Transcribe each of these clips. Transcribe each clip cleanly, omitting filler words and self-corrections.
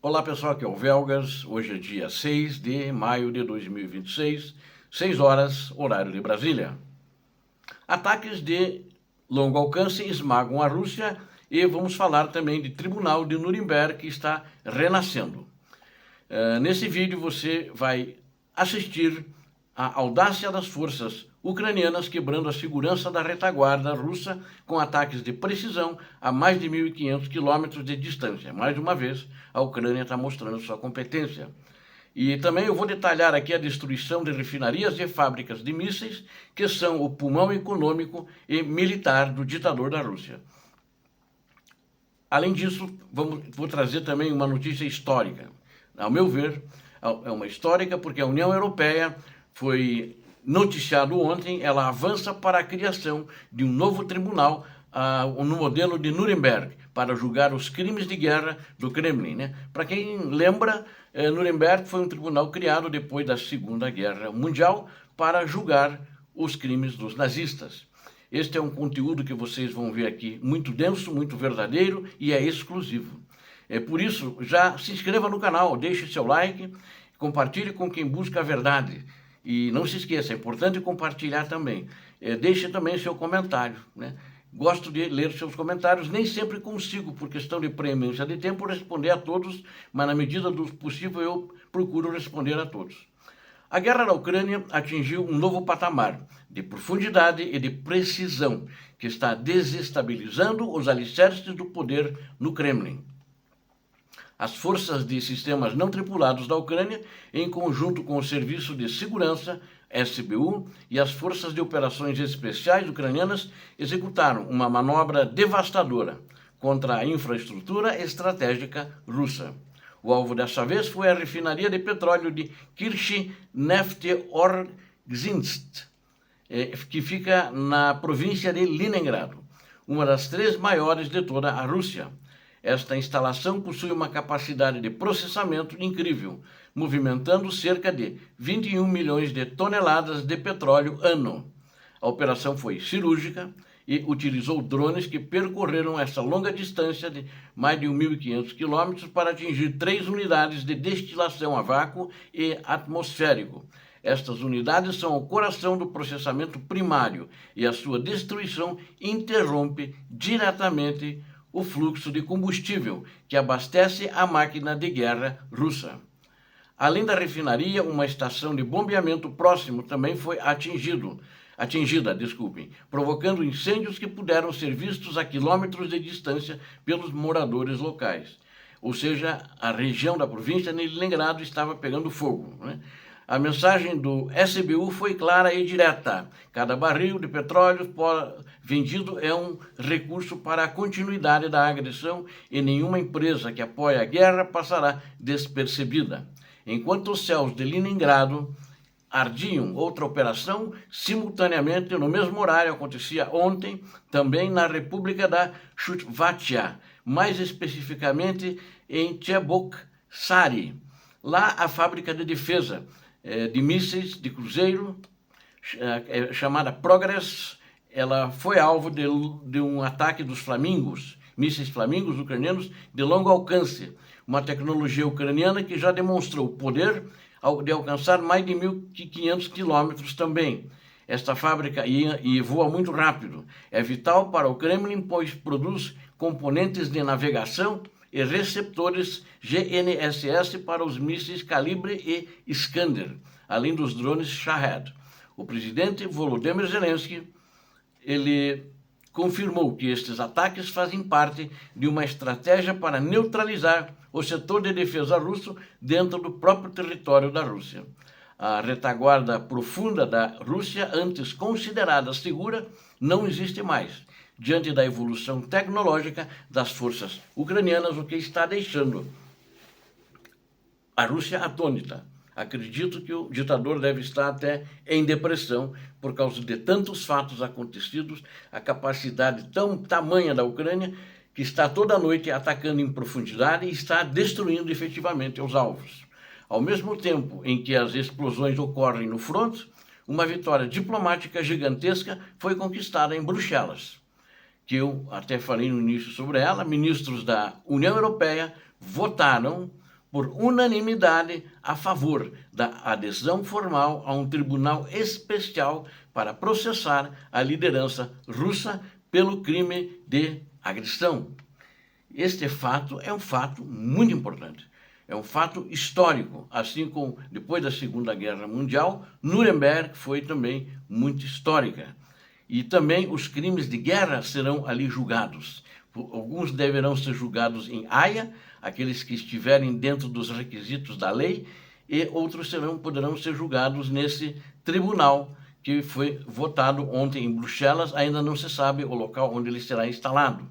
Olá pessoal, aqui é o Velgas, hoje é dia 6 de maio de 2026, 6 horas, horário de Brasília. Ataques de longo alcance esmagam a Rússia e vamos falar também de Tribunal de Nuremberg que está renascendo. Nesse vídeo você vai assistir à audácia das forças ucranianas quebrando a segurança da retaguarda russa com ataques de precisão a mais de 1.500 quilômetros de distância. Mais uma vez, a Ucrânia está mostrando sua competência. E também eu vou detalhar aqui a destruição de refinarias e fábricas de mísseis, que são o pulmão econômico e militar do ditador da Rússia. Além disso, vou trazer também uma notícia histórica. Ao meu ver, é uma histórica porque a União Europeia foi noticiado ontem, ela avança para a criação de um novo tribunal no modelo de Nuremberg, para julgar os crimes de guerra do Kremlin. Para quem lembra, Nuremberg foi um tribunal criado depois da Segunda Guerra Mundial para julgar os crimes dos nazistas. Este é um conteúdo que vocês vão ver aqui muito denso, muito verdadeiro e é exclusivo. Por isso, já se inscreva no canal, deixe seu like, compartilhe com quem busca a verdade. E não se esqueça, é importante compartilhar também. Deixe também seu comentário. Gosto de ler seus comentários, nem sempre consigo, por questão de premência de tempo, responder a todos, mas na medida do possível eu procuro responder a todos. A guerra na Ucrânia atingiu um novo patamar de profundidade e de precisão, que está desestabilizando os alicerces do poder no Kremlin. As forças de sistemas não tripulados da Ucrânia, em conjunto com o Serviço de Segurança, SBU, e as Forças de Operações Especiais ucranianas, executaram uma manobra devastadora contra a infraestrutura estratégica russa. O alvo dessa vez foi a refinaria de petróleo de Kirch-Nefteorgzhynsk, que fica na província de Leningrado, uma das 3 maiores de toda a Rússia. Esta instalação possui uma capacidade de processamento incrível, movimentando cerca de 21 milhões de toneladas de petróleo ano. A operação foi cirúrgica e utilizou drones que percorreram essa longa distância de mais de 1.500 quilômetros para atingir 3 unidades de destilação a vácuo e atmosférico. Estas unidades são o coração do processamento primário e a sua destruição interrompe diretamente o fluxo de combustível que abastece a máquina de guerra russa. Além da refinaria, uma estação de bombeamento próximo também foi atingida, provocando incêndios que puderam ser vistos a quilômetros de distância pelos moradores locais. Ou seja, a região da província de Leningrado estava pegando fogo. A mensagem do SBU foi clara e direta. Cada barril de petróleo vendido é um recurso para a continuidade da agressão e nenhuma empresa que apoia a guerra passará despercebida. Enquanto os céus de Leningrado ardiam, outra operação simultaneamente no mesmo horário acontecia ontem também na República da Chutvatia, mais especificamente em Cheboksary. Lá a fábrica de defesa de mísseis de cruzeiro, chamada Progress, ela foi alvo de um ataque dos Flamingos, mísseis Flamingos ucranianos de longo alcance, uma tecnologia ucraniana que já demonstrou o poder de alcançar mais de 1.500 quilômetros também. Esta fábrica voa muito rápido, é vital para o Kremlin, pois produz componentes de navegação e receptores GNSS para os mísseis Calibre e Iskander, além dos drones Shahed. O presidente Volodymyr Zelensky, ele confirmou que estes ataques fazem parte de uma estratégia para neutralizar o setor de defesa russo dentro do próprio território da Rússia. A retaguarda profunda da Rússia, antes considerada segura, não existe mais, diante da evolução tecnológica das forças ucranianas, o que está deixando a Rússia atônita. Acredito que o ditador deve estar até em depressão por causa de tantos fatos acontecidos, a capacidade tamanha da Ucrânia, que está toda noite atacando em profundidade e está destruindo efetivamente os alvos. Ao mesmo tempo em que as explosões ocorrem no fronte, uma vitória diplomática gigantesca foi conquistada em Bruxelas, que eu até falei no início sobre ela. Ministros da União Europeia votaram por unanimidade a favor da adesão formal a um tribunal especial para processar a liderança russa pelo crime de agressão. Este fato é um fato muito importante. É um fato histórico, assim como depois da Segunda Guerra Mundial, Nuremberg foi também muito histórica. E também os crimes de guerra serão ali julgados. Alguns deverão ser julgados em Haia, aqueles que estiverem dentro dos requisitos da lei, e outros poderão ser julgados nesse tribunal que foi votado ontem em Bruxelas. Ainda não se sabe o local onde ele será instalado.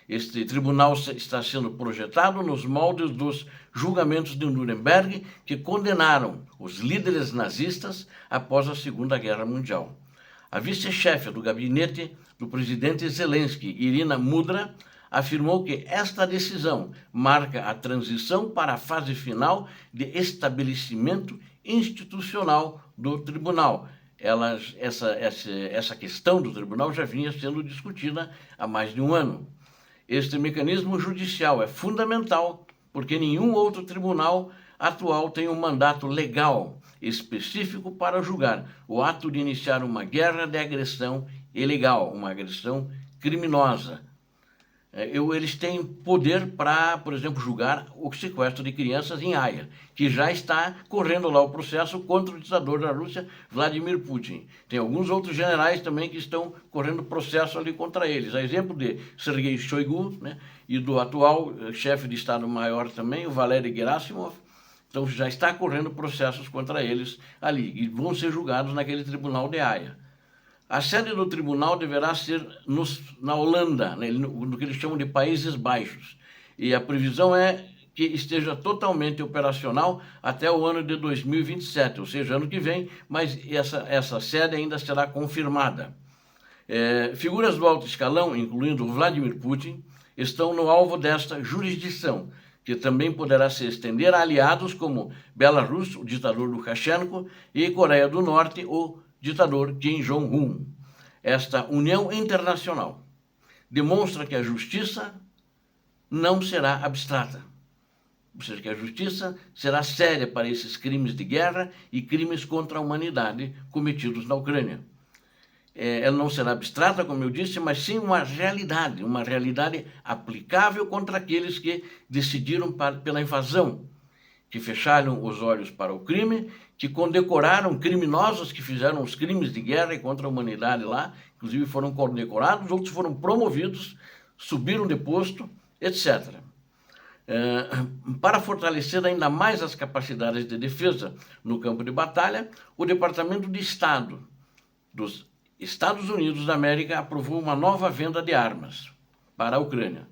Este tribunal está sendo projetado nos moldes dos julgamentos de Nuremberg, que condenaram os líderes nazistas após a Segunda Guerra Mundial. A vice-chefe do gabinete do presidente Zelensky, Irina Mudra, afirmou que esta decisão marca a transição para a fase final de estabelecimento institucional do tribunal. Essa questão do tribunal já vinha sendo discutida há mais de um ano. Este mecanismo judicial é fundamental porque nenhum outro tribunal atual tem um mandato legal específico para julgar o ato de iniciar uma guerra de agressão ilegal, uma agressão criminosa. Eles têm poder para, por exemplo, julgar o sequestro de crianças em Haia, que já está correndo lá o processo contra o ditador da Rússia, Vladimir Putin. Tem alguns outros generais também que estão correndo processo ali contra eles. A exemplo de Sergei Shoigu, né, e do atual chefe de Estado-Maior também, o Valery Gerasimov. Então já está correndo processos contra eles ali e vão ser julgados naquele tribunal de Haia. A sede do tribunal deverá ser na Holanda, né, no que eles chamam de Países Baixos. E a previsão é que esteja totalmente operacional até o ano de 2027, ou seja, ano que vem, mas essa sede ainda será confirmada. Figuras do alto escalão, incluindo Vladimir Putin, estão no alvo desta jurisdição, que também poderá se estender a aliados como Belarus, o ditador Lukashenko, e Coreia do Norte, o ditador Kim Jong-un. Esta união internacional demonstra que a justiça não será abstrata, ou seja, que a justiça será séria para esses crimes de guerra e crimes contra a humanidade cometidos na Ucrânia. Ela não será abstrata, como eu disse, mas sim uma realidade aplicável contra aqueles que decidiram pela invasão, que fecharam os olhos para o crime, que condecoraram criminosos que fizeram os crimes de guerra e contra a humanidade lá, inclusive foram condecorados, outros foram promovidos, subiram de posto, etc. Para fortalecer ainda mais as capacidades de defesa no campo de batalha, o Departamento de Estado dos Estados Unidos da América aprovou uma nova venda de armas para a Ucrânia.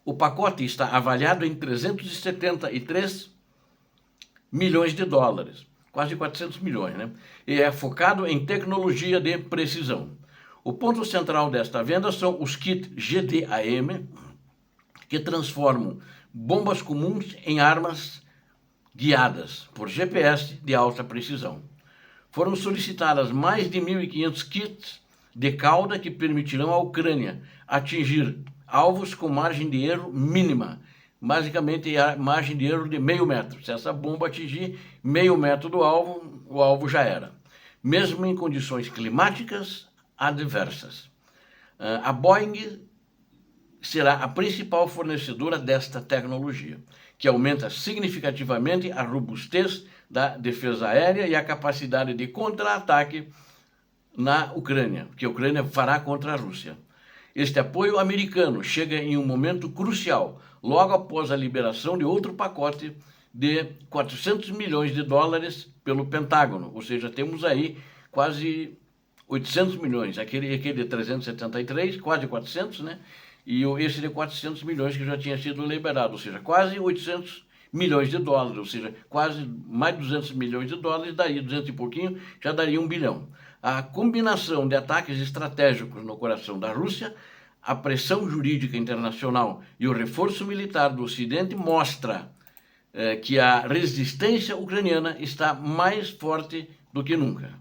O pacote está avaliado em 373 milhões de dólares, quase 400 milhões, né? E é focado em tecnologia de precisão. O ponto central desta venda são os kits GDAM, que transformam bombas comuns em armas guiadas por GPS de alta precisão. Foram solicitadas mais de 1.500 kits de cauda que permitirão à Ucrânia atingir alvos com margem de erro mínima, basicamente a margem de erro de meio metro. Se essa bomba atingir meio metro do alvo, o alvo já era, mesmo em condições climáticas adversas. A Boeing será a principal fornecedora desta tecnologia, que aumenta significativamente a robustez da defesa aérea e a capacidade de contra-ataque na Ucrânia, que a Ucrânia fará contra a Rússia. Este apoio americano chega em um momento crucial, logo após a liberação de outro pacote de 400 milhões de dólares pelo Pentágono, ou seja, temos aí quase 800 milhões, aquele de 373, quase 400, né? E esse de 400 milhões que já tinha sido liberado, ou seja, quase 800 milhões de dólares, ou seja, quase mais de 200 milhões de dólares, daí 200 e pouquinho, já daria 1 bilhão. A combinação de ataques estratégicos no coração da Rússia, a pressão jurídica internacional e o reforço militar do Ocidente mostra que a resistência ucraniana está mais forte do que nunca.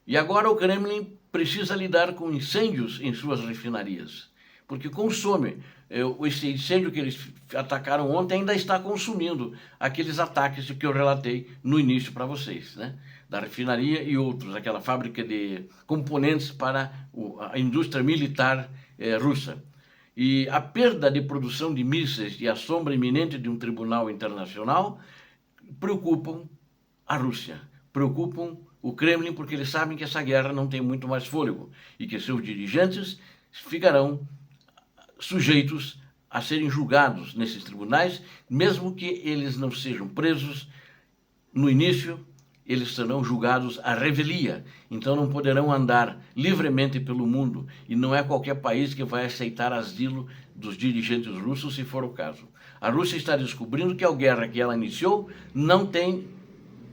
E agora o Kremlin precisa lidar com incêndios em suas refinarias, porque consome. Esse incêndio que eles atacaram ontem ainda está consumindo aqueles ataques que eu relatei no início para vocês, né? Da refinaria e outros, aquela fábrica de componentes para a indústria militar russa. E a perda de produção de mísseis e a sombra iminente de um tribunal internacional preocupam a Rússia, preocupam o Kremlin, porque eles sabem que essa guerra não tem muito mais fôlego e que seus dirigentes ficarão sujeitos a serem julgados nesses tribunais, mesmo que eles não sejam presos no início, eles serão julgados à revelia, então não poderão andar livremente pelo mundo, e não é qualquer país que vai aceitar asilo dos dirigentes russos, se for o caso. A Rússia está descobrindo que a guerra que ela iniciou não tem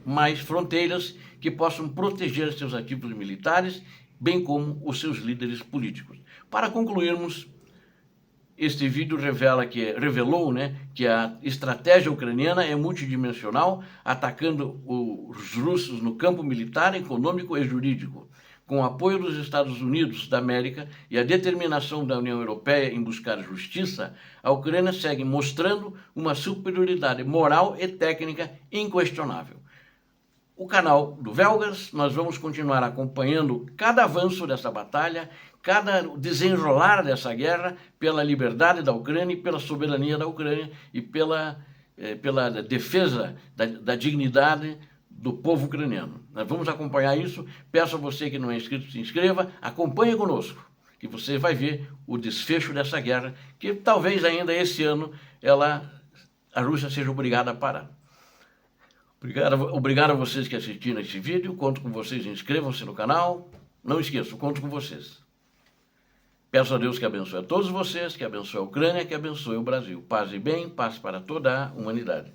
mais fronteiras que possam proteger seus ativos militares, bem como os seus líderes políticos. Para concluirmos, este vídeo revelou que a estratégia ucraniana é multidimensional, atacando os russos no campo militar, econômico e jurídico. Com o apoio dos Estados Unidos da América e a determinação da União Europeia em buscar justiça, a Ucrânia segue mostrando uma superioridade moral e técnica inquestionável. O canal do Velgars, nós vamos continuar acompanhando cada avanço dessa batalha, cada desenrolar dessa guerra pela liberdade da Ucrânia e pela soberania da Ucrânia e pela defesa da dignidade do povo ucraniano. Nós vamos acompanhar isso. Peço a você que não é inscrito, se inscreva, acompanhe conosco, que você vai ver o desfecho dessa guerra, que talvez ainda esse ano a Rússia seja obrigada a parar. Obrigado a vocês que assistiram esse vídeo, conto com vocês, inscrevam-se no canal, não esqueçam, conto com vocês. Peço a Deus que abençoe a todos vocês, que abençoe a Ucrânia, que abençoe o Brasil. Paz e bem, paz para toda a humanidade.